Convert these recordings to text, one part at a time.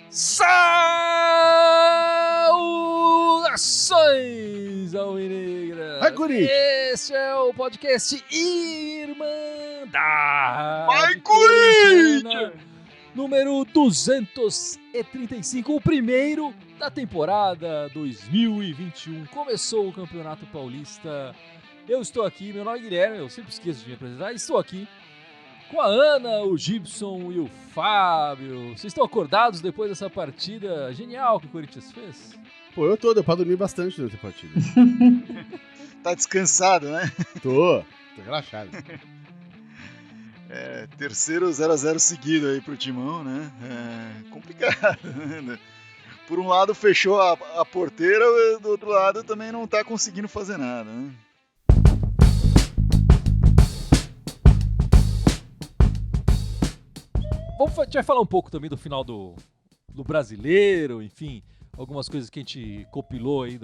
Saudações, Alvinegra! Vai, guri! Este é o podcast Irmandade Vai, Corinthians! Número 235, o primeiro da temporada 2021. Começou o Campeonato Paulista. Eu estou aqui, meu nome é Guilherme, eu sempre esqueço de me apresentar. Estou aqui com a Ana, o Gibson e o Fábio. Vocês estão acordados depois dessa partida genial que o Corinthians fez? Pô, eu tô, deu pra dormir bastante durante a partida. Tá descansado, né? Tô relaxado. Terceiro 0x0 seguido aí pro Timão, né? Complicado, né? Por um lado fechou a porteira, do outro lado também não tá conseguindo fazer nada, né? A gente vai falar um pouco também do final do Brasileiro, enfim, algumas coisas que a gente compilou aí,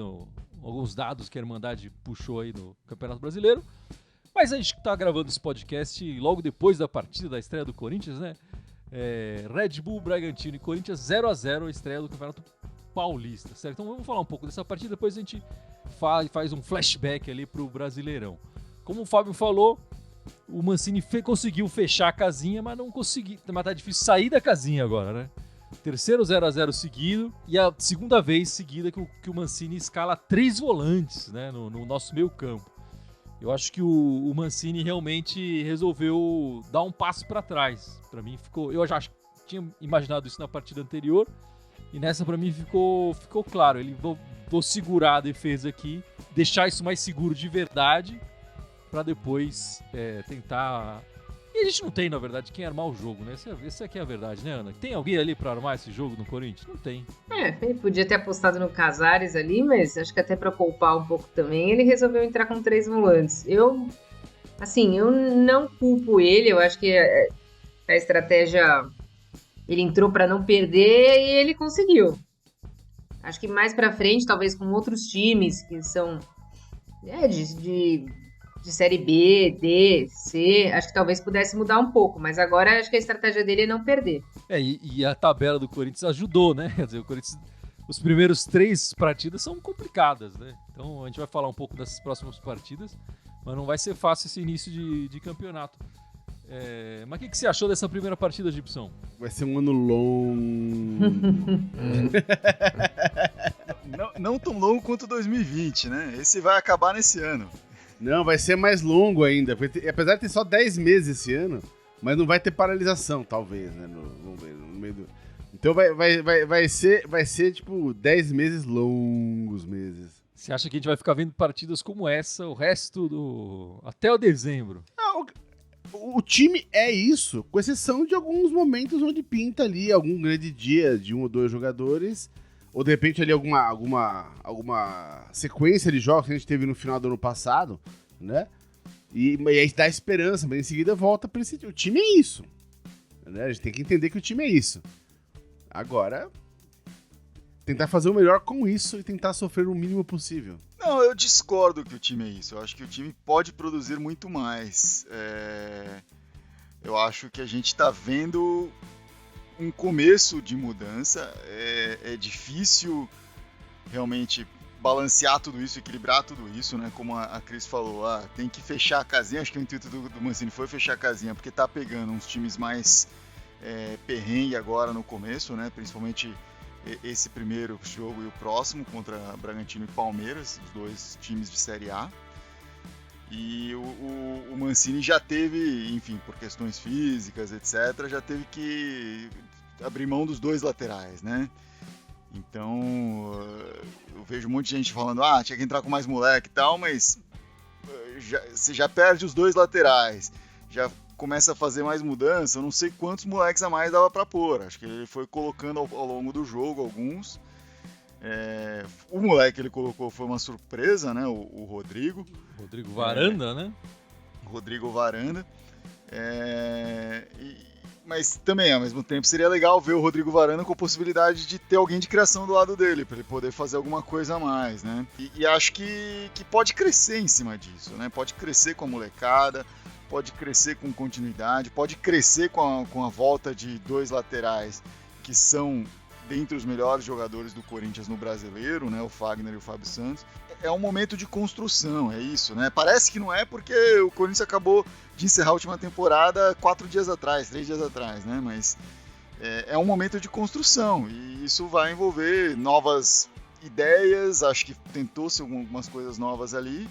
alguns dados que a Irmandade puxou aí no Campeonato Brasileiro. Mas a gente tá gravando esse podcast logo depois da partida, da estreia do Corinthians, né? Red Bull, Bragantino e Corinthians 0x0, a estreia do Campeonato Paulista, certo? Então vamos falar um pouco dessa partida, depois a gente faz um flashback ali pro Brasileirão. Como o Fábio falou, o Mancini conseguiu fechar a casinha, mas não conseguiu. Mas tá difícil sair da casinha agora, né? Terceiro 0x0 seguido e a segunda vez seguida que o Mancini escala 3 volantes, né, no nosso meio campo. Eu acho que o Mancini realmente resolveu dar um passo para trás. Para mim eu já tinha imaginado isso na partida anterior e nessa para mim ficou claro. Ele vou segurar a defesa aqui, deixar isso mais seguro de verdade para depois tentar. E a gente não tem, na verdade, quem armar o jogo, né? Essa aqui é a verdade, né, Ana? Tem alguém ali pra armar esse jogo no Corinthians? Não tem. Ele podia ter apostado no Casares ali, mas acho que até pra poupar um pouco também, ele resolveu entrar com 3 volantes. Eu não culpo ele, eu acho que a estratégia, ele entrou pra não perder e ele conseguiu. Acho que mais pra frente, talvez com outros times que são de Série B, D, C, acho que talvez pudesse mudar um pouco, mas agora acho que a estratégia dele é não perder. E a tabela do Corinthians ajudou, né? Quer dizer, o Corinthians, os primeiros 3 partidas são complicadas, né? Então a gente vai falar um pouco dessas próximas partidas, mas não vai ser fácil esse início de campeonato. Mas o que você achou dessa primeira partida, Gibson? Vai ser um ano longo. Não tão longo quanto 2020, né? Esse vai acabar nesse ano. Não, vai ser mais longo ainda. Apesar de ter só 10 meses esse ano, mas não vai ter paralisação, talvez, né? Vamos ver, no meio do... Então vai ser tipo 10 meses longos meses. Você acha que a gente vai ficar vendo partidas como essa o resto até o dezembro? Não, o time é isso, com exceção de alguns momentos onde pinta ali algum grande dia de 1 ou 2 jogadores, ou de repente ali alguma sequência de jogos que a gente teve no final do ano passado, né? E aí dá esperança, mas em seguida volta para esse... O time é isso, né? A gente tem que entender que o time é isso. Agora, tentar fazer o melhor com isso e tentar sofrer o mínimo possível. Não, eu discordo que o time é isso. Eu acho que o time pode produzir muito mais. Eu acho que a gente está vendo um começo de mudança. É difícil realmente balancear tudo isso, equilibrar tudo isso, né? Como a Cris falou, tem que fechar a casinha. Acho que o intuito do Mancini foi fechar a casinha, porque tá pegando uns times mais perrengue agora no começo, né? Principalmente esse primeiro jogo e o próximo contra Bragantino e Palmeiras, os 2 times de Série A. E o Mancini já teve, enfim, por questões físicas, etc., já teve que abrir mão dos 2 laterais, né? Então, eu vejo um monte de gente falando, tinha que entrar com mais moleque e tal, mas você já perde os 2 laterais, já começa a fazer mais mudança, eu não sei quantos moleques a mais dava pra pôr, acho que ele foi colocando ao longo do jogo alguns. O moleque que ele colocou foi uma surpresa, né? O Rodrigo. Rodrigo Varanda, né? Rodrigo Varanda. Mas também, ao mesmo tempo, seria legal ver o Rodrigo Varanda com a possibilidade de ter alguém de criação do lado dele, para ele poder fazer alguma coisa a mais, né? E acho que pode crescer em cima disso, né? Pode crescer com a molecada, pode crescer com continuidade, pode crescer com a volta de 2 laterais que são dentre os melhores jogadores do Corinthians no Brasileiro, né? O Fagner e o Fábio Santos. É um momento de construção, é isso, né? Parece que não é porque o Corinthians acabou de encerrar a última temporada 3 dias atrás, né? Mas é um momento de construção e isso vai envolver novas ideias, acho que tentou-se algumas coisas novas ali,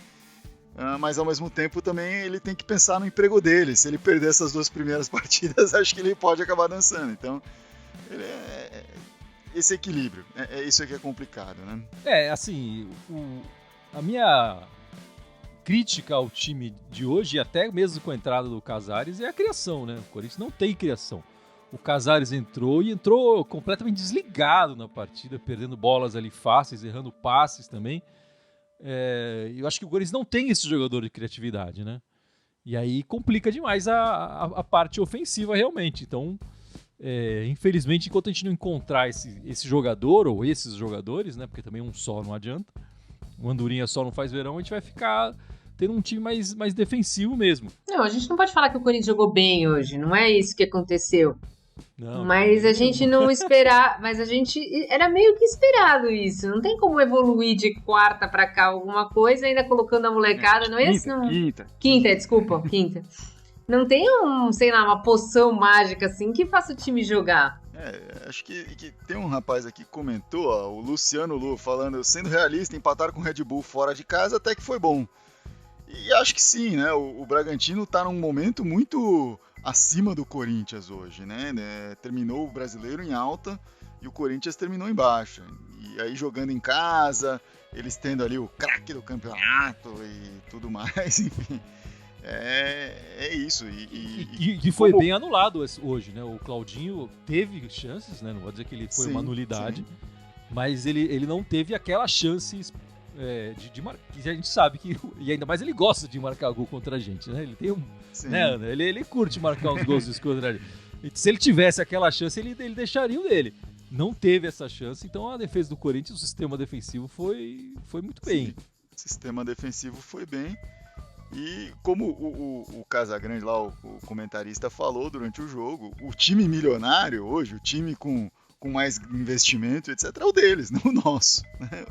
mas ao mesmo tempo também ele tem que pensar no emprego dele. Se ele perder essas 2 primeiras partidas, acho que ele pode acabar dançando. Então, esse equilíbrio, é isso que é complicado, né? Assim, a minha crítica ao time de hoje, até mesmo com a entrada do Casares, é a criação, né? O Corinthians não tem criação. O Casares entrou completamente desligado na partida, perdendo bolas ali fáceis, errando passes também. Eu acho que o Corinthians não tem esse jogador de criatividade, né? E aí complica demais a parte ofensiva realmente. Então, infelizmente, enquanto a gente não encontrar esse jogador, ou esses jogadores, né? Porque também um só não adianta, o Andorinha só não faz verão, a gente vai ficar tendo um time mais defensivo mesmo. Não, a gente não pode falar que o Corinthians jogou bem hoje, não é isso que aconteceu. Não, mas a gente não esperar, mas a gente era meio que esperado isso. Não tem como evoluir de quarta pra cá alguma coisa, ainda colocando a molecada, não é isso? Quinta. Não tem sei lá, uma poção mágica assim que faça o time jogar. Acho que tem um rapaz aqui que comentou, ó, o Luciano Lu, falando, sendo realista, empatar com o Red Bull fora de casa até que foi bom. E acho que sim, né? O Bragantino tá num momento muito acima do Corinthians hoje, né? Terminou o Brasileiro em alta e o Corinthians terminou em baixa. E aí jogando em casa, eles tendo ali o craque do campeonato e tudo mais, enfim. É isso. E foi bem anulado hoje, né? O Claudinho teve chances, né? Não vou dizer que ele foi uma nulidade, mas ele não teve aquela chance de marcar. Que a gente sabe que. E ainda mais ele gosta de marcar gol contra a gente, né? Ele tem né? Ele curte marcar uns gols contra a gente. Se ele tivesse aquela chance, ele deixaria o dele. Não teve essa chance, então a defesa do Corinthians, o sistema defensivo foi muito bem. Sim, o sistema defensivo foi bem. E como o Casagrande lá, o comentarista, falou durante o jogo, o time milionário hoje, o time com mais investimento, etc., é o deles, não o nosso. Né?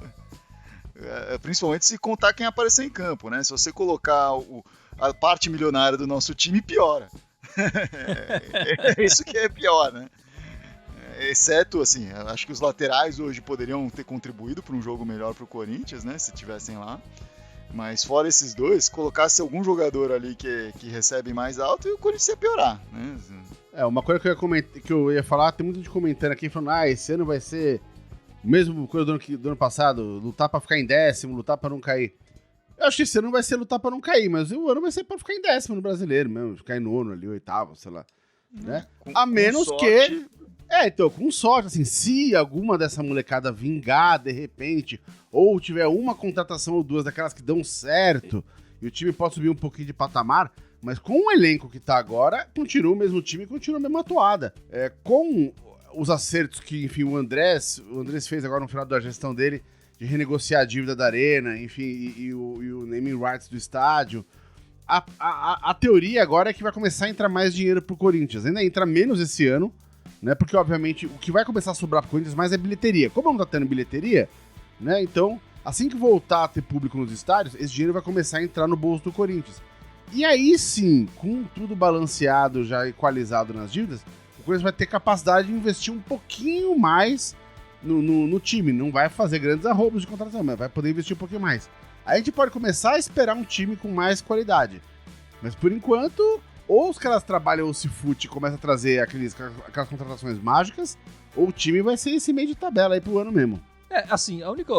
Principalmente se contar quem apareceu em campo, né? Se você colocar a parte milionária do nosso time, piora. É isso que é pior, né? Exceto, assim, acho que os laterais hoje poderiam ter contribuído para um jogo melhor para o Corinthians, né? Se estivessem lá. Mas fora esses dois, colocasse algum jogador ali que recebe mais alto, e o Corinthians ia piorar, né? Uma coisa que eu ia falar, tem muita gente comentando aqui, falando, esse ano vai ser o mesmo coisa do ano passado, lutar pra ficar em 10º, lutar pra não cair. Eu acho que esse ano vai ser lutar pra não cair, mas o ano vai ser pra ficar em 10º no Brasileiro mesmo, ficar em 9º ali, 8º, sei lá. Né? A menos que... então, com sorte, assim, se alguma dessa molecada vingar de repente, ou tiver uma contratação ou 2 daquelas que dão certo, e o time pode subir um pouquinho de patamar, mas com o elenco que tá agora, continua o mesmo time, continua a mesma atoada. Com os acertos que, enfim, o Andrés fez agora no final da gestão dele, de renegociar a dívida da Arena, enfim, e o naming rights do estádio, a teoria agora é que vai começar a entrar mais dinheiro pro Corinthians. Ainda entra menos esse ano, né? Porque, obviamente, o que vai começar a sobrar pro Corinthians mais é bilheteria. Como não tá tendo bilheteria, né? Então, assim que voltar a ter público nos estádios, esse dinheiro vai começar a entrar no bolso do Corinthians. E aí sim, com tudo balanceado, já equalizado nas dívidas, o Corinthians vai ter capacidade de investir um pouquinho mais no time. Não vai fazer grandes arroubos de contratação, mas vai poder investir um pouquinho mais. Aí a gente pode começar a esperar um time com mais qualidade. Mas por enquanto, ou os caras trabalham o Cifute e começam a trazer aquelas contratações mágicas, ou o time vai ser esse meio de tabela aí pro ano mesmo. Assim, a única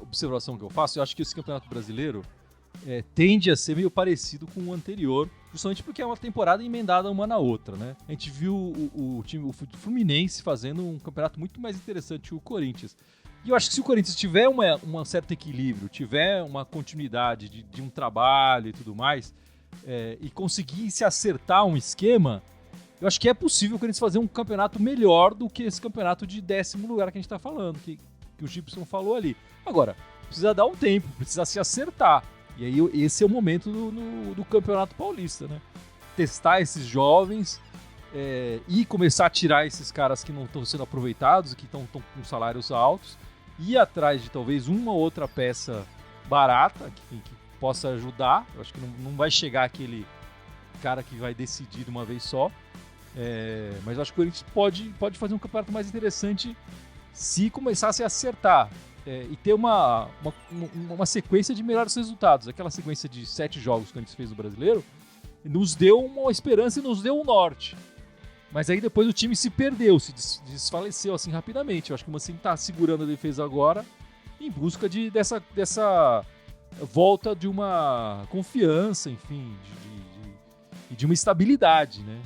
observação que eu faço, eu acho que esse Campeonato Brasileiro tende a ser meio parecido com o anterior, justamente porque é uma temporada emendada uma na outra, né? A gente viu o Fluminense fazendo um campeonato muito mais interessante que o Corinthians. E eu acho que se o Corinthians tiver um certo equilíbrio, tiver uma continuidade de um trabalho e tudo mais, e conseguir se acertar um esquema, eu acho que é possível o Corinthians fazer um campeonato melhor do que esse campeonato de 10º lugar que a gente tá falando, que o Gibson falou ali. Agora, precisa dar um tempo, precisa se acertar. E aí esse é o momento do Campeonato Paulista, né? Testar esses jovens e começar a tirar esses caras que não estão sendo aproveitados, que estão com salários altos, ir atrás de talvez uma ou outra peça barata que possa ajudar. Eu acho que não vai chegar aquele cara que vai decidir de uma vez só. Mas eu acho que o Corinthians pode fazer um campeonato mais interessante se começar a se acertar. E ter uma sequência de melhores resultados. Aquela sequência de 7 jogos que a gente fez no Brasileiro nos deu uma esperança e nos deu um norte. Mas aí depois o time se perdeu, se desfaleceu assim rapidamente. Eu acho que o Mancini está segurando a defesa agora em busca dessa volta de uma confiança, enfim, de uma estabilidade, né?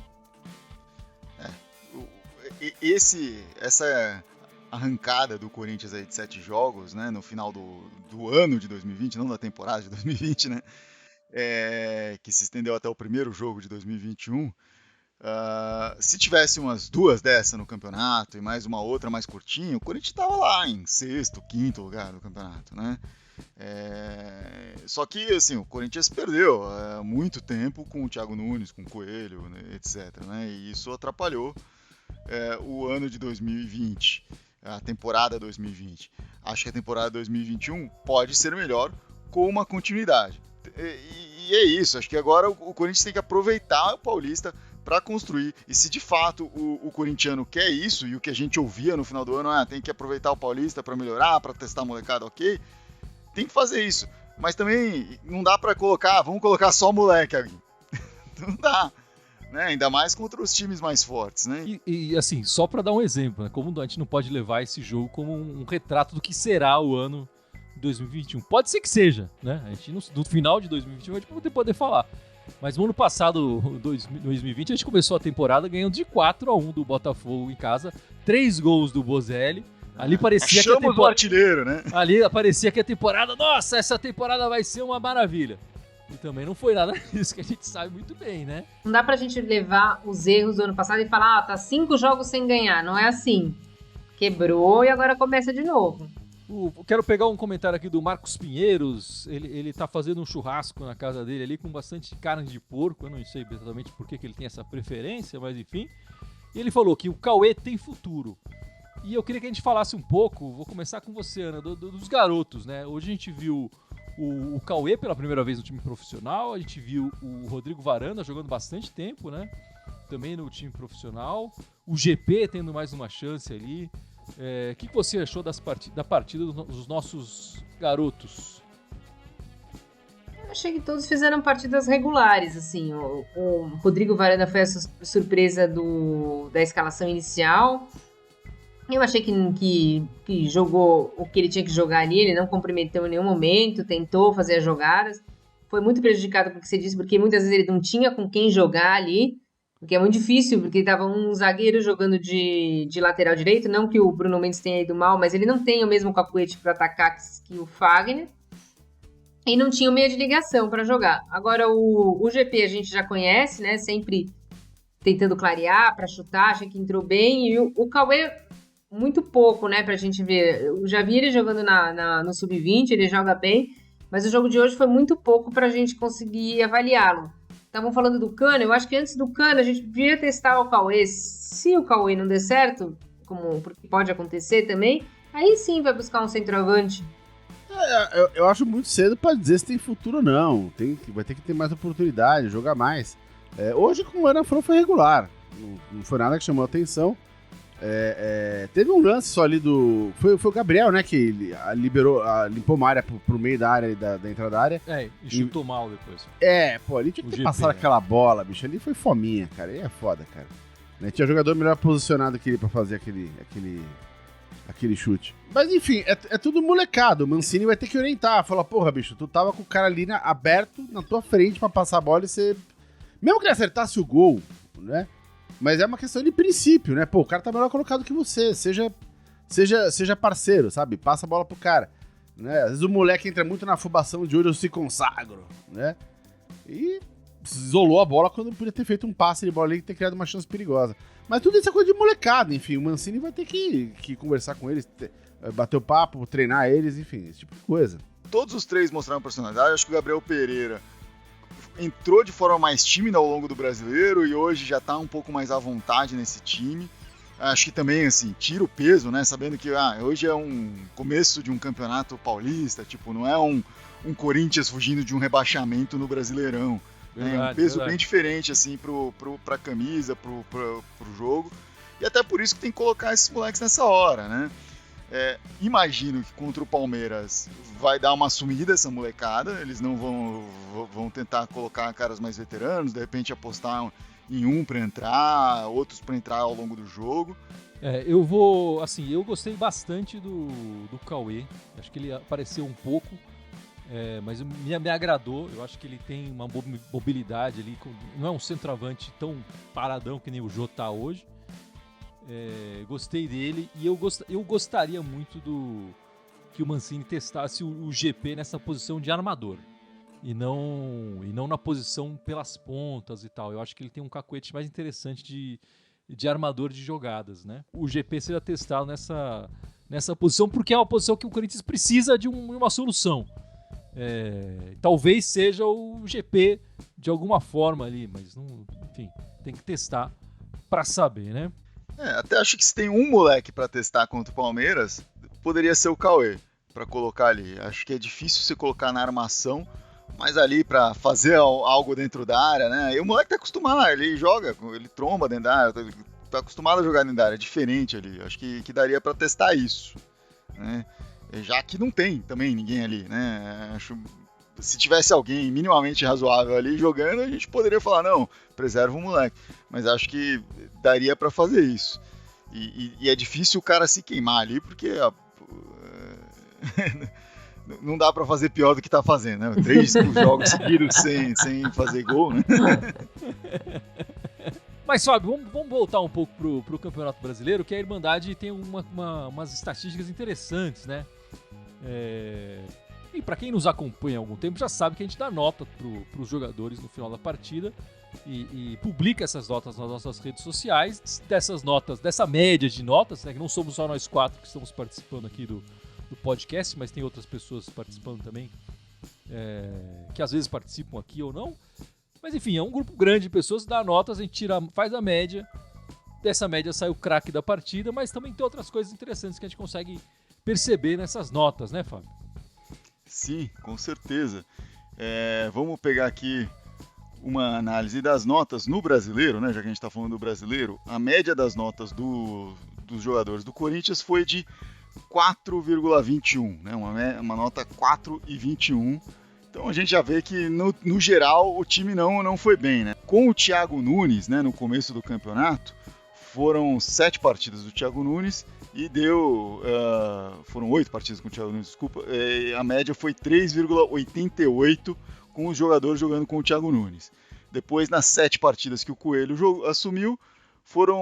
Essa arrancada do Corinthians aí de 7 jogos, né, no final do ano de 2020, não da temporada de 2020, né, que se estendeu até o primeiro jogo de 2021, se tivesse umas 2 dessas no campeonato e mais uma outra mais curtinha, o Corinthians estava lá em 6º, 5º lugar do campeonato, né? Só que assim, o Corinthians perdeu muito tempo com o Thiago Nunes, com o Coelho, né, etc, né, e isso atrapalhou o ano de 2020, a temporada 2020. Acho que a temporada 2021 pode ser melhor com uma continuidade. E é isso, acho que agora o Corinthians tem que aproveitar o Paulista para construir. E se de fato o corintiano quer isso, e o que a gente ouvia no final do ano, tem que aproveitar o Paulista para melhorar, para testar a molecada, ok, tem que fazer isso. Mas também não dá para vamos colocar só moleque ali. Não dá. Né? Ainda mais contra os times mais fortes, né? E assim, só para dar um exemplo, né? Como a gente não pode levar esse jogo como um retrato do que será o ano de 2021. Pode ser que seja, né? A gente no final de 2021 a gente vai poder falar. Mas no ano passado, 2020, a gente começou a temporada ganhando de 4-1 do Botafogo em casa, 3 gols do Bozelli. Ali parecia que a temporada... do artilheiro, né? Ali parecia que a temporada... Nossa, essa temporada vai ser uma maravilha. E também não foi nada disso, que a gente sabe muito bem, né? Não dá pra gente levar os erros do ano passado e falar, tá 5 jogos sem ganhar. Não é assim. Quebrou e agora começa de novo. Quero pegar um comentário aqui do Marcos Pinheiros. Ele tá fazendo um churrasco na casa dele ali com bastante carne de porco. Eu não sei exatamente por que ele tem essa preferência, mas enfim. E ele falou que o Cauê tem futuro. E eu queria que a gente falasse um pouco, vou começar com você, Ana, dos garotos, né? Hoje a gente viu o Cauê pela primeira vez no time profissional, a gente viu o Rodrigo Varanda jogando bastante tempo, né? Também no time profissional. O GP tendo mais uma chance ali. O que você achou da partida dos nossos garotos? Eu achei que todos fizeram partidas regulares, assim. O Rodrigo Varanda foi a surpresa da escalação inicial. Eu achei que jogou o que ele tinha que jogar ali, ele não comprometeu em nenhum momento, tentou fazer as jogadas. Foi muito prejudicado pelo que você disse, porque muitas vezes ele não tinha com quem jogar ali, porque é muito difícil, porque estava um zagueiro jogando de lateral direito, não que o Bruno Mendes tenha ido mal, mas ele não tem o mesmo cacuete para atacar que o Fagner, e não tinha o meio de ligação para jogar. Agora o GP a gente já conhece, né, sempre tentando clarear para chutar, achei que entrou bem, e o Cauê muito pouco, né, pra gente ver. Eu já vi ele jogando no Sub-20, ele joga bem, mas o jogo de hoje foi muito pouco pra gente conseguir avaliá-lo. Estavam falando do Cano, eu acho que antes do Cano a gente devia testar o Cauê. Se o Cauê não der certo, porque pode acontecer também, aí sim vai buscar um centroavante. Eu acho muito cedo pra dizer se tem futuro ou não. Vai ter que ter mais oportunidade, jogar mais. Hoje com o Ana Fro foi regular, não foi nada que chamou a atenção. Teve um lance só ali foi o Gabriel, né, que limpou uma área pro meio da área, da entrada da área. E chutou mal depois. Ali tinha que ter passado aquela bola, bicho. Ali foi fominha, cara. Aí é foda, cara. Né, tinha jogador melhor posicionado que ele pra fazer aquele chute. Mas enfim, é tudo molecado. O Mancini vai ter que orientar. Falar, porra, bicho, tu tava com o cara ali aberto na tua frente pra passar a bola e você... Mesmo que ele acertasse o gol, né? Mas é uma questão de princípio, né? Pô, o cara tá melhor colocado que você. Seja parceiro, sabe? Passa a bola pro cara. Né? Às vezes o moleque entra muito na afobação de hoje eu se consagro, né? E isolou a bola quando podia ter feito um passe de bola ali e ter criado uma chance perigosa. Mas tudo isso é coisa de molecada, enfim. O Mancini vai ter que conversar com eles, bater o papo, treinar eles, enfim, esse tipo de coisa. Todos os três mostraram personalidade. Acho que o Gabriel Pereira entrou de forma mais tímida ao longo do Brasileiro e hoje já tá um pouco mais à vontade nesse time. Acho que também, assim, tira o peso, né? Sabendo que hoje é um começo de um campeonato paulista, tipo, não é um Corinthians fugindo de um rebaixamento no Brasileirão. Verdade, é um peso bem diferente, assim, pra camisa, pro jogo. E até por isso que tem que colocar esses moleques nessa hora, né? Imagino que contra o Palmeiras vai dar uma sumida essa molecada, eles não vão tentar colocar caras mais veteranos, de repente apostar em um para entrar, outros para entrar ao longo do jogo. Eu gostei bastante do Cauê, acho que ele apareceu um pouco, mas me agradou, eu acho que ele tem uma mobilidade ali, não é um centroavante tão paradão que nem o Jô tá hoje. Gostei dele e eu gostaria muito que o Mancini testasse o GP nessa posição de armador e não na posição pelas pontas e tal. Eu acho que ele tem um cacuete mais interessante de armador de jogadas, né? O GP seria testado nessa posição porque é uma posição que o Corinthians precisa de uma solução. Talvez seja o GP de alguma forma ali, mas enfim, tem que testar para saber, né? Até acho que se tem um moleque pra testar contra o Palmeiras, poderia ser o Cauê, pra colocar ali. Acho que é difícil você colocar na armação, mas ali pra fazer algo dentro da área, né? E o moleque tá acostumado, ele joga, ele tromba dentro da área, tá acostumado a jogar dentro da área, é diferente ali. Acho que daria pra testar isso, né? Já que não tem também ninguém ali, né? Acho se tivesse alguém minimamente razoável ali jogando, a gente poderia falar, não, preserva o moleque. Mas acho que daria pra fazer isso. E é difícil o cara se queimar ali, porque não dá pra fazer pior do que tá fazendo, né? 3 jogos seguidos sem fazer gol, né? Mas, Fábio, vamos voltar um pouco pro Campeonato Brasileiro, que a Irmandade tem umas estatísticas interessantes, né? E para quem nos acompanha há algum tempo já sabe que a gente dá nota para os jogadores no final da partida e publica essas notas nas nossas redes sociais. Dessas notas, dessa média de notas, né, que não somos só nós 4 que estamos participando aqui do podcast, mas tem outras pessoas participando também, que às vezes participam aqui ou não. Mas enfim, é um grupo grande de pessoas, dá notas, a gente faz a média. Dessa média sai o craque da partida, mas também tem outras coisas interessantes que a gente consegue perceber nessas notas, né, Fábio? Sim, com certeza. Vamos pegar aqui uma análise das notas no Brasileiro, né? Já que a gente está falando do Brasileiro, a média das notas dos jogadores do Corinthians foi de 4,21, né? Uma nota 4,21. Então a gente já vê que no geral o time não foi bem, né? Com o Thiago Nunes, né, no começo do campeonato, foram 7 partidas do Thiago Nunes e foram 8 partidas com o Thiago Nunes, desculpa, a média foi 3,88 com os jogadores jogando com o Thiago Nunes. Depois, nas 7 partidas que o Coelho assumiu,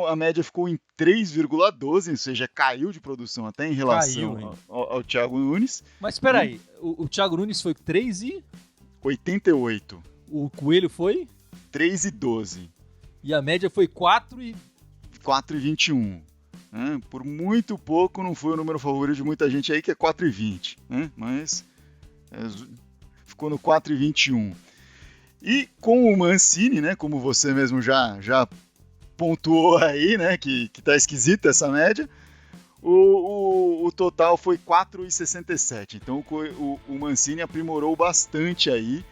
a média ficou em 3,12, ou seja, caiu de produção até em relação ao Thiago Nunes. Mas espera aí, o Thiago Nunes foi 3,88. O Coelho foi? 3,12. E a média foi 4,21. Né? Por muito pouco não foi o número favorito de muita gente aí, que é 4,20. Né? Mas ficou no 4,21. E com o Mancini, né, como você mesmo já pontuou aí, né, que tá esquisita essa média, o total foi 4,67. Então o Mancini aprimorou bastante aí,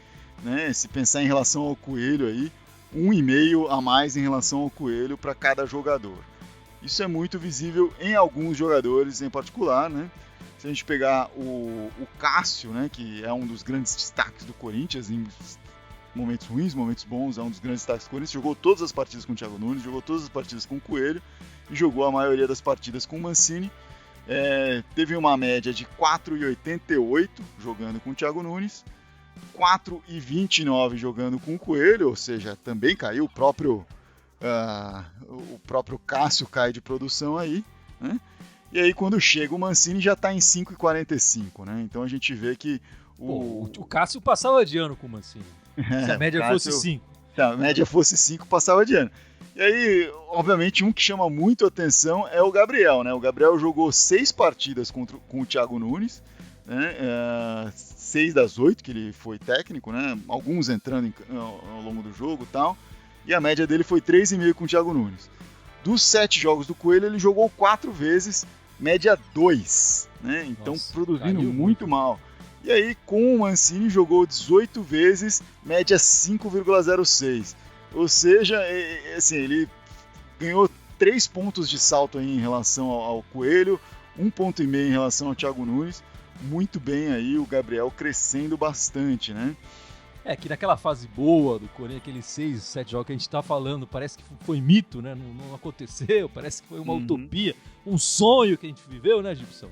né, se pensar em relação ao Coelho aí, 1,5 a mais em relação ao Coelho para cada jogador. Isso é muito visível em alguns jogadores em particular, né? Se a gente pegar o Cássio, né, que é um dos grandes destaques do Corinthians, em momentos ruins, momentos bons, é um dos grandes destaques do Corinthians, jogou todas as partidas com o Thiago Nunes, jogou todas as partidas com o Coelho e jogou a maioria das partidas com o Mancini. Teve uma média de 4,88 jogando com o Thiago Nunes, 4,29 jogando com o Coelho, ou seja, também caiu, o próprio Cássio cai de produção aí, né? E aí quando chega o Mancini já está em 5,45, né? Então a gente vê que o Cássio passava de ano com o Mancini. Se a média fosse 5. Se a média fosse 5, passava de ano. E aí, obviamente, um que chama muito atenção é o Gabriel, né? O Gabriel jogou 6 partidas com o Thiago Nunes, né? 6 das 8 que ele foi técnico, né? Alguns entrando ao longo do jogo e tal. E a média dele foi 3,5 com o Thiago Nunes. Dos 7 jogos do Coelho, ele jogou 4 vezes, média 2, né? Então, produzindo muito mal. E aí, com o Mancini, jogou 18 vezes, média 5,06. Ou seja, assim, ele ganhou 3 pontos de salto aí em relação ao Coelho, 1,5 ponto em relação ao Thiago Nunes. Muito bem aí, o Gabriel crescendo bastante, né? Que naquela fase boa do Corinthians, aqueles 6, 7 jogos que a gente tá falando, parece que foi mito, né? Não aconteceu, parece que foi uma utopia, um sonho que a gente viveu, né, Gibson?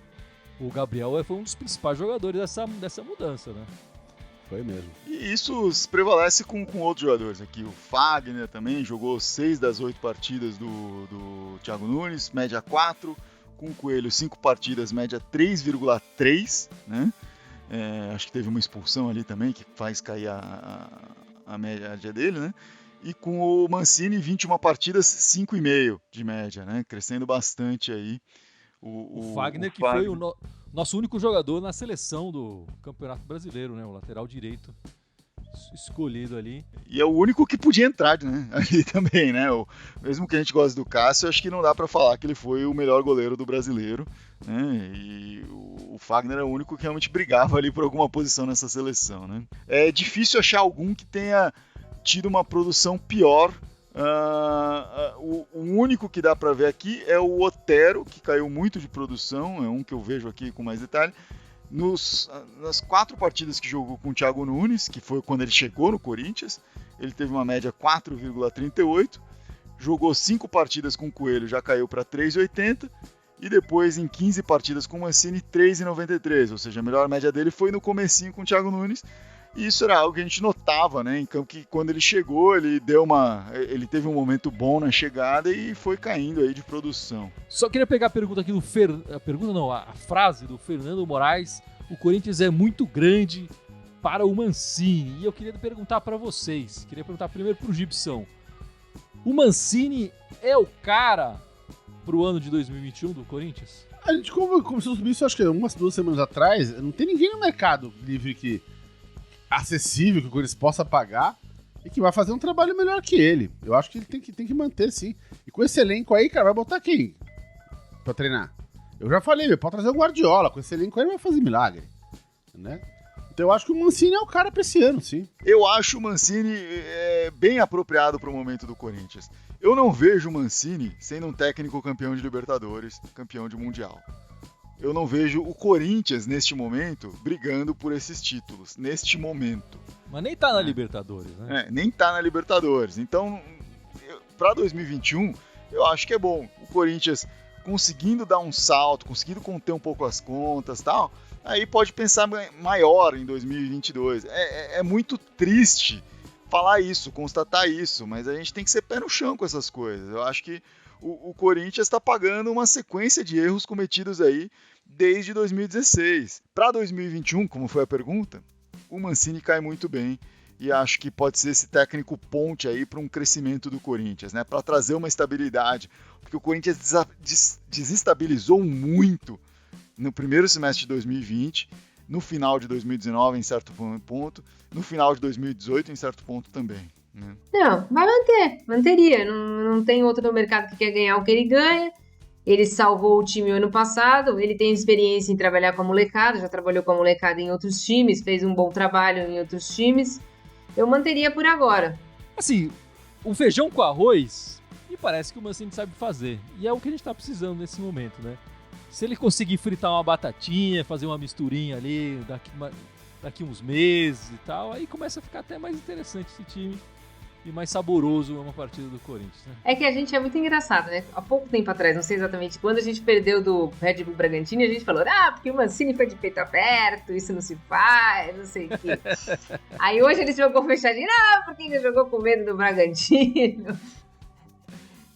O Gabriel foi um dos principais jogadores dessa mudança, né? Foi mesmo. E isso prevalece com outros jogadores aqui. O Fagner também jogou 6 das 8 partidas do Thiago Nunes, média 4. Com o Coelho, 5 partidas, média 3,3, né? Acho que teve uma expulsão ali também, que faz cair a média dele, né? E com o Mancini, 21 partidas, 5,5 de média, né? Crescendo bastante aí. O Fagner, que foi o nosso único jogador na seleção do Campeonato Brasileiro, né? O lateral direito escolhido ali. E é o único que podia entrar, né? Ali também, né? Mesmo que a gente goste do Cássio, acho que não dá pra falar que ele foi o melhor goleiro do brasileiro, né? E o Fagner é o único que realmente brigava ali por alguma posição nessa seleção, né? É difícil achar algum que tenha tido uma produção pior. O único que dá pra ver aqui é o Otero, que caiu muito de produção, é um que eu vejo aqui com mais detalhe. Nas 4 partidas que jogou com o Thiago Nunes, que foi quando ele chegou no Corinthians, ele teve uma média 4,38, jogou 5 partidas com o Coelho, já caiu para 3,80, e depois em 15 partidas com o Mancini, 3,93, ou seja, a melhor média dele foi no comecinho com o Thiago Nunes, e isso era algo que a gente notava, né, em campo, que quando ele chegou, ele teve um momento bom na chegada e foi caindo aí de produção. Só queria pegar a pergunta aqui a frase do Fernando Moraes: o Corinthians é muito grande para o Mancini. E eu queria perguntar para vocês, primeiro pro Gibson: o Mancini é o cara pro ano de 2021 do Corinthians? A gente começou sobre isso, acho que 2 semanas atrás. Não tem ninguém no mercado livre acessível, que o Corinthians possa pagar e que vai fazer um trabalho melhor que ele. Eu acho que ele tem que manter, sim. E com esse elenco aí, cara, vai botar quem pra treinar? Eu já falei, pode trazer o Guardiola. Com esse elenco aí ele vai fazer milagre, né? Então eu acho que o Mancini é o cara pra esse ano, sim. Eu acho o Mancini bem apropriado pro momento do Corinthians. Eu não vejo o Mancini sendo um técnico campeão de Libertadores, campeão de Mundial. Eu não vejo o Corinthians, neste momento, brigando por esses títulos. Neste momento. Mas nem tá na Libertadores, né? Nem tá na Libertadores. Então, para 2021, eu acho que é bom. O Corinthians conseguindo dar um salto, conseguindo conter um pouco as contas e tal, aí pode pensar maior em 2022. É muito triste falar isso, constatar isso, mas a gente tem que ser pé no chão com essas coisas. Eu acho que o Corinthians está pagando uma sequência de erros cometidos aí desde 2016. Para 2021, como foi a pergunta, o Mancini cai muito bem e acho que pode ser esse técnico ponte aí para um crescimento do Corinthians, né? Para trazer uma estabilidade, porque o Corinthians desestabilizou muito no primeiro semestre de 2020, no final de 2019 em certo ponto, no final de 2018 em certo ponto também. Não, vai manteria. Não tem outro no mercado que quer ganhar o que ele ganha. Ele salvou o time ano passado, ele tem experiência em trabalhar com a molecada, já trabalhou com a molecada em outros times, fez um bom trabalho em outros times. Eu manteria por agora. Assim, o feijão com arroz, me parece que o Mancini sabe fazer. E é o que a gente tá precisando nesse momento, né? Se ele conseguir fritar uma batatinha, fazer uma misturinha ali daqui uns meses e tal, aí começa a ficar até mais interessante esse time e mais saboroso uma partida do Corinthians, né? É que a gente é muito engraçado, né? Há pouco tempo atrás, não sei exatamente quando, a gente perdeu do Red Bull Bragantino, a gente falou, porque o Mancini foi de peito aberto, isso não se faz, não sei o quê. Aí hoje ele jogou fechadinho, porque ele jogou com medo do Bragantino.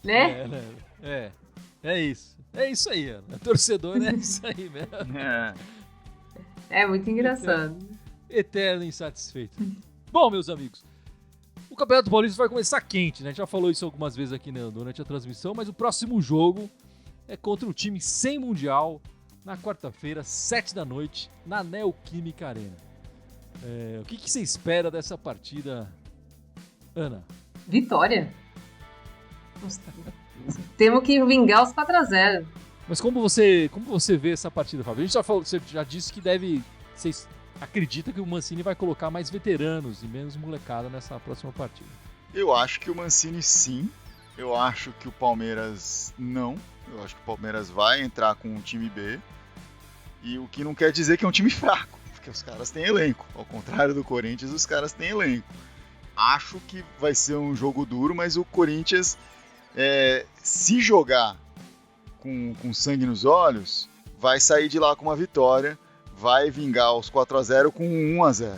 Né? É isso. É isso aí, Ana. Torcedor é isso aí mesmo. É muito engraçado. Eterno insatisfeito. Bom, meus amigos, O Campeonato Paulista vai começar quente, né? A gente já falou isso algumas vezes aqui, né, durante a transmissão, mas o próximo jogo é contra um time sem Mundial, na quarta-feira, 7h, na Neoquímica Arena. O que você espera dessa partida, Ana? Vitória. Temos que vingar os 4-0. Mas como você vê essa partida, Fábio? A gente você já disse que vocês acreditam que o Mancini vai colocar mais veteranos e menos molecada nessa próxima partida? Eu acho que o Mancini sim. Eu acho que o Palmeiras não. Eu acho que o Palmeiras vai entrar com um time B. E o que não quer dizer que é um time fraco, porque os caras têm elenco. Ao contrário do Corinthians, os caras têm elenco. Acho que vai ser um jogo duro, mas o Corinthians, se jogar com sangue nos olhos, vai sair de lá com uma vitória, vai vingar os 4-0 com um 1-0.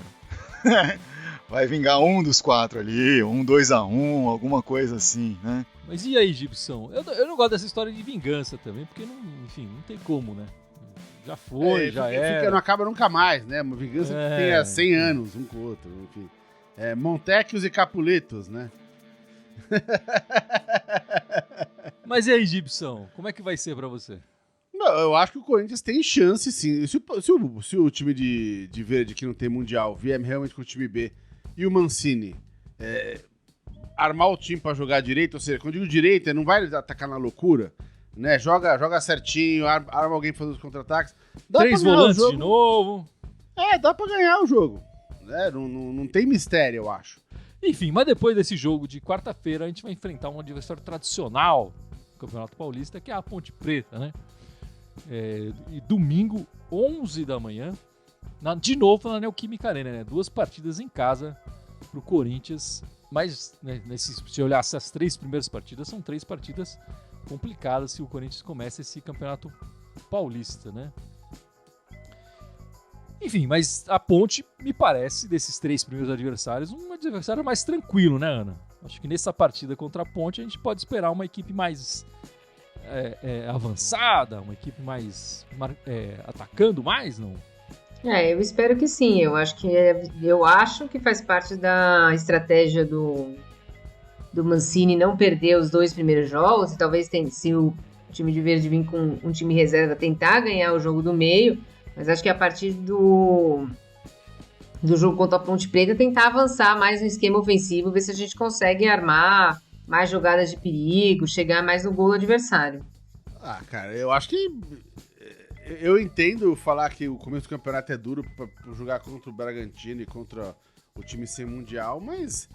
Vai vingar um dos 4 ali, 2-1, alguma coisa assim, né? Mas e aí, Gibson? Eu não gosto dessa história de vingança também, porque não tem como, né? Já foi, já é. Não acaba nunca mais, né? Uma vingança que tenha 100 anos, um com o outro, enfim. Montecchios e Capuletos, né? Mas e aí, Gibson? Como é que vai ser pra você? Não, eu acho que o Corinthians tem chance, sim. Se o time de verde que não tem Mundial vier realmente com o time B e o Mancini armar o time pra jogar direito, ou seja, quando eu digo direito, não vai atacar na loucura, né? Joga certinho, arma alguém pra fazer os contra-ataques. 3 volantes de novo. Dá pra ganhar o jogo. Né? Não tem mistério, eu acho. Enfim, mas depois desse jogo de quarta-feira, a gente vai enfrentar um adversário tradicional do Campeonato Paulista, que é a Ponte Preta, né? E domingo, 11h, de novo na Neoquímica Arena, né? 2 partidas em casa pro Corinthians. Mas, né, se olhar essas 3 primeiras partidas, são 3 partidas complicadas se o Corinthians começa esse Campeonato Paulista, né? Enfim, mas a Ponte me parece, desses 3 primeiros adversários, um adversário mais tranquilo, né, Ana? Acho que nessa partida contra a Ponte a gente pode esperar uma equipe mais avançada, uma equipe mais atacando mais, não? Eu espero que sim. Eu acho que faz parte da estratégia do Mancini não perder os 2 primeiros jogos, e talvez se o time de verde vir com um time reserva tentar ganhar o jogo do meio, mas acho que a partir do jogo contra a Ponte Preta tentar avançar mais no esquema ofensivo, ver se a gente consegue armar mais jogadas de perigo, chegar mais no gol do adversário. Cara, eu acho que eu entendo falar que o começo do campeonato é duro pra jogar contra o Bragantino e contra o time sem Mundial, mas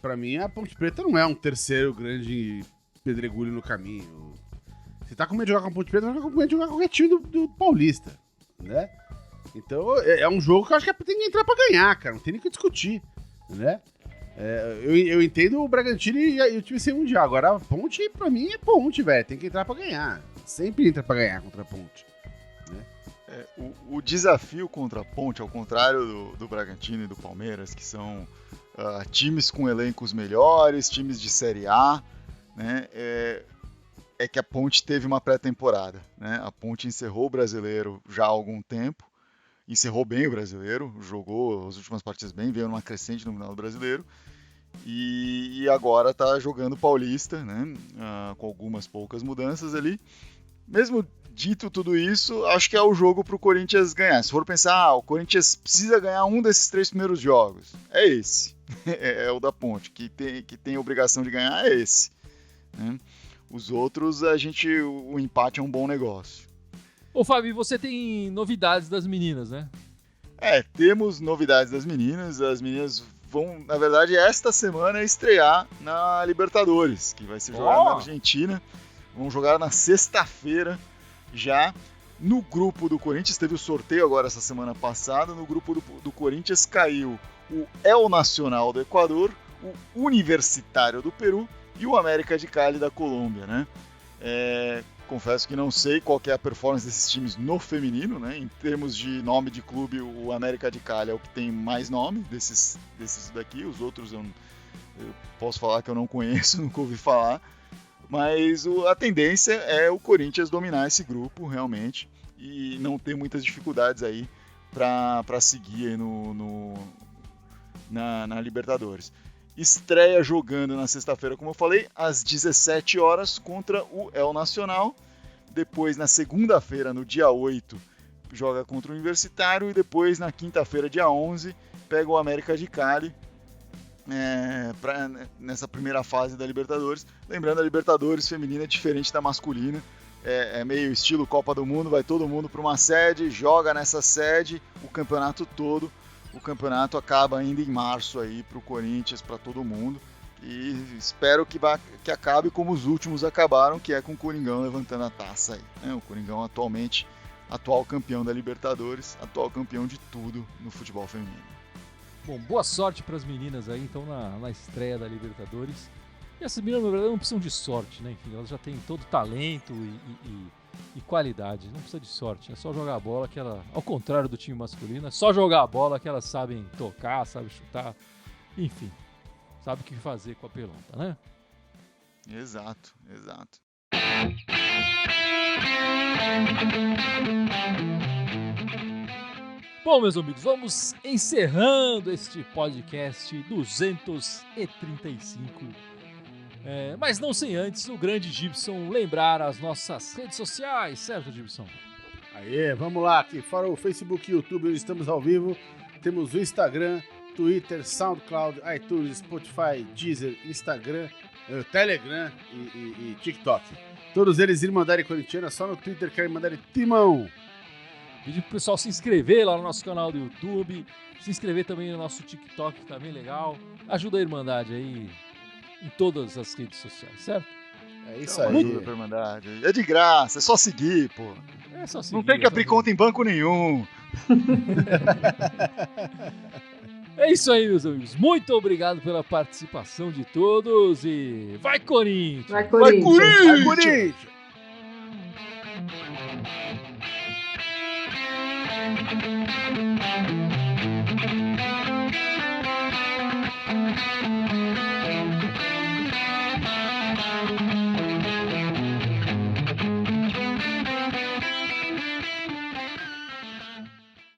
pra mim a Ponte Preta não é um terceiro grande pedregulho no caminho. Se tá com medo de jogar com a Ponte Preta, vai com medo de jogar com qualquer time do Paulista, né? Então é um jogo que eu acho que tem que entrar pra ganhar, cara, não tem nem o que discutir, né? Eu entendo o Bragantino e o time sem Mundial. Agora a Ponte, pra mim, é Ponte, velho. Tem que entrar pra ganhar. Sempre entra pra ganhar contra a Ponte. Né? O desafio contra a Ponte, ao contrário do Bragantino e do Palmeiras, que são times com elencos melhores, times de Série A, né? É que a Ponte teve uma pré-temporada, né? A Ponte encerrou o Brasileiro já há algum tempo. Encerrou bem o Brasileiro, jogou as últimas partidas bem, veio numa crescente no final do Brasileiro. E agora está jogando Paulista, né? Com algumas poucas mudanças ali. Mesmo dito tudo isso, acho que é o jogo para o Corinthians ganhar. Se for pensar, o Corinthians precisa ganhar um desses 3 primeiros jogos. É esse. É o da Ponte. Que tem a obrigação de ganhar é esse. Né? Os outros, o empate é um bom negócio. Ô, Fábio, você tem novidades das meninas, né? Temos novidades das meninas. As meninas vão, na verdade, esta semana estrear na Libertadores, que vai ser jogada na Argentina. Vão jogar na sexta-feira já. No grupo do Corinthians, teve o sorteio agora essa semana passada. No grupo do Corinthians caiu o El Nacional do Equador, o Universitário do Peru e o América de Cali da Colômbia, né? Confesso que não sei qual que é a performance desses times no feminino, né? Em termos de nome de clube, o América de Cali é o que tem mais nome desses daqui. Os outros eu posso falar que eu não conheço, nunca ouvi falar. Mas a tendência é o Corinthians dominar esse grupo, realmente, e não ter muitas dificuldades aí para seguir aí na Libertadores. estreia jogando na sexta-feira, como eu falei, às 17 horas contra o El Nacional. Depois, na segunda-feira, no dia 8, joga contra o Universitário. E depois, na quinta-feira, dia 11, pega o América de Cali nessa primeira fase da Libertadores. Lembrando, a Libertadores feminina é diferente da masculina. É meio estilo Copa do Mundo, vai todo mundo para uma sede, joga nessa sede o campeonato todo. O campeonato acaba ainda em março aí para o Corinthians, para todo mundo. E espero que acabe como os últimos acabaram, que é com o Coringão levantando a taça aí, né? O Coringão atual campeão da Libertadores, atual campeão de tudo no futebol feminino. Bom, boa sorte para as meninas aí, então, na estreia da Libertadores. E essas meninas, na verdade, não precisam de sorte, né? Enfim, elas já têm todo talento e qualidade. Não precisa de sorte, é só jogar a bola que ela, ao contrário do time masculino, é só jogar a bola que elas sabem tocar, sabem chutar, enfim, sabe o que fazer com a pelota, né? Exato. Bom, meus amigos, vamos encerrando este podcast 235. Mas não sem antes o grande Gibson lembrar as nossas redes sociais, certo, Gibson? Aê, vamos lá, aqui fora o Facebook e YouTube, estamos ao vivo, temos o Instagram, Twitter, SoundCloud, iTunes, Spotify, Deezer, Instagram, Telegram e TikTok. Todos eles Irmandade Corintiana, só no Twitter que é Irmandade Timão. Pedir pro pessoal se inscrever lá no nosso canal do YouTube, se inscrever também no nosso TikTok, tá bem legal. Ajuda a Irmandade aí em todas as redes sociais, certo? É isso aí. Irmandade. É de graça, é só seguir, pô. É só seguir. Não tem que abrir conta em banco nenhum. É isso aí, meus amigos. Muito obrigado pela participação de todos e vai Corinthians! Vai, Corinthians! Vai, Corinthians!